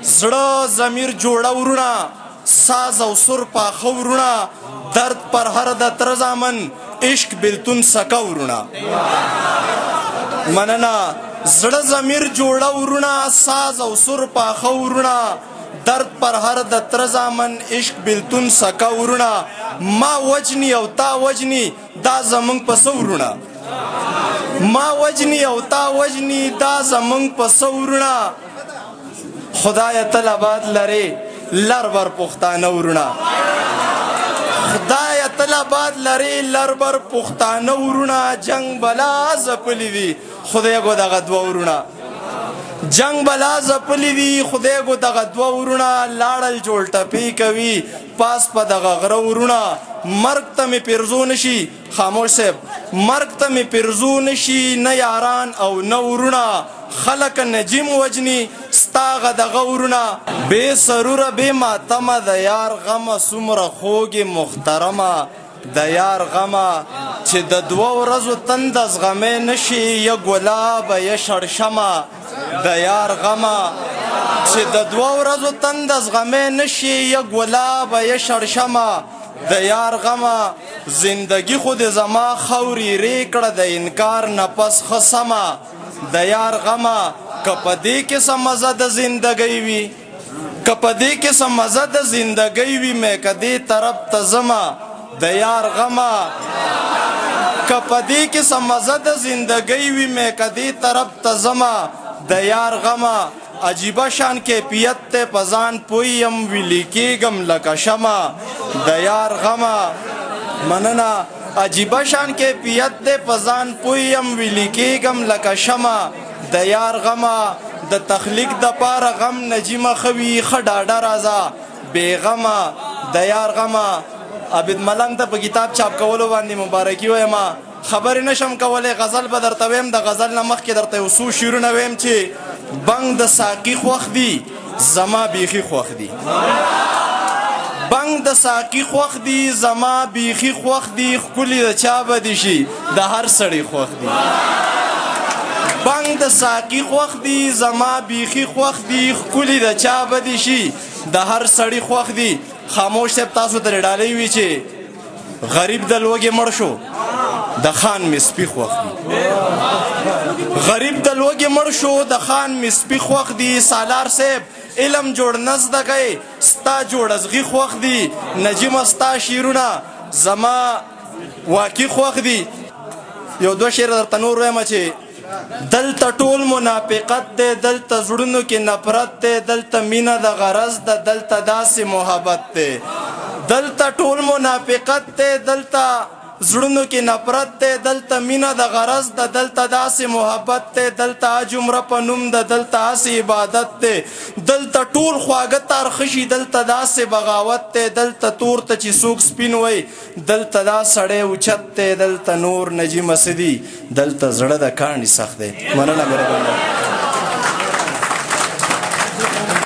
زړه ضمیر جوړه ورونه ساز او سر پاخه ورونه درد پر هر د تر زامن عشق بلتون سکه ورونه مننه زړه ضمیر جوړه ورونه ساز او سر پاخه ورونه درد پر هر د تر زامن عشق بلتون سکه ورونه ما وجنی او تا وجنی دا زمونږ په څه ورونه ما وجنی او تا وجنی دا زمونږ په څه ورونه خدای تل آباد لرې لر بر پښتانه ورونه خدای تل آباد لرې لر بر پښتانه ورونه جنگ بلا ځپلي دي خدای ګو دغه دوه ورونه جنگ بلا ځپلي دي خدای ګو دغه دوه ورونه لاړل جوړ ټپې کوي پاس په دغه غره ورونه مرګ ته مې پیرزو نشي خاموش صاحب مرګ ته مې پیرزو نشي نه یاران او نه ورونه خلق نجیم وجنی ستاغه دغه ورونه بې سروره بې ماتمه د یار غمه څومره خوږې محترمه د یار غمه چې د دوه ورځو تنده زغمی نشي یا ګلابه یا شړشمه د یار غمه چې د دوه ورځو تنده زغمی نشي یا ګلابه یا شړشمه د یار غمه زندگی خود زما خوري ری کړه د انکار نه پس ښه سمه د یار غمه که په دې کې څه مزه د زندګۍ وي که په دې کې څه مزه د زندګۍ وي مې که دې طرف ته ځمه د یار غمه که په دې کې څه مزه د زندګۍ وي مې که دې طرف ته ځمه د یار غمه عجیبه شان کیفیت ته په ځان پویم ویلی کېږم لکه شمه د یار غمه مننه عجیبه شان کیفیت ته په ځان پویم ویلی کېږم لکه شمه د یار غمه د تخلیق د پاره غم نجیمه خوي ښه ډاډه راځه بې غمه د یار غمه عابد ملنګ ته په کتاب چاپ کولو باندې مبارکي وایم خبرې نشم کولی غزل به درته ویم د غزل نه مخکې درته یو څو شعرونه ویم چې بنګ د ساقي خوښ دي زما بیخي خوښ دي بنګ د ساقي خوښ دي زما بیخي خوښ دي ښکلي د چا به دي شي د هر سړي خوښ دي بنګ د ساقي خوښ دي زما بیخي خوښ دي ښکلي د چا به دي شي د هر سړي خوښ دي خاموش صاحب تاسو ترې ډالۍ وي چې غریب د لوږې مړ شو د خان مې سپي خوښ دي غریب د لوږې مړ شو د خان مې سپي خوښ دي سالار صاحب علم جوړ نه زده کوې ستا جوړزغي خوښ دي نجیمه ستا شعرونه زما واقعي خوښ دي یو دوه شعر درته نور وایم چې دلته ټول منافقت دی دلته زړونو کې نفرت دی دلته مینه د غرض ده دلته داسې محبت دی دلته ټول منافقت دی دلته زړونو کې نفرت دی دلته مینه د غرض ده دلته داسې محبت دی دلته جمره په نوم ده دلته هسې عبادت دی دلته ټول خواږه تارخه شي دلته داسې بغاوت دی دلته تور ته چې څوک سپین وی دلته دا سړی اوچت دی دلته نور نجیمه څه دي دلته زړه د کاڼي سخت دی مننه مهربانه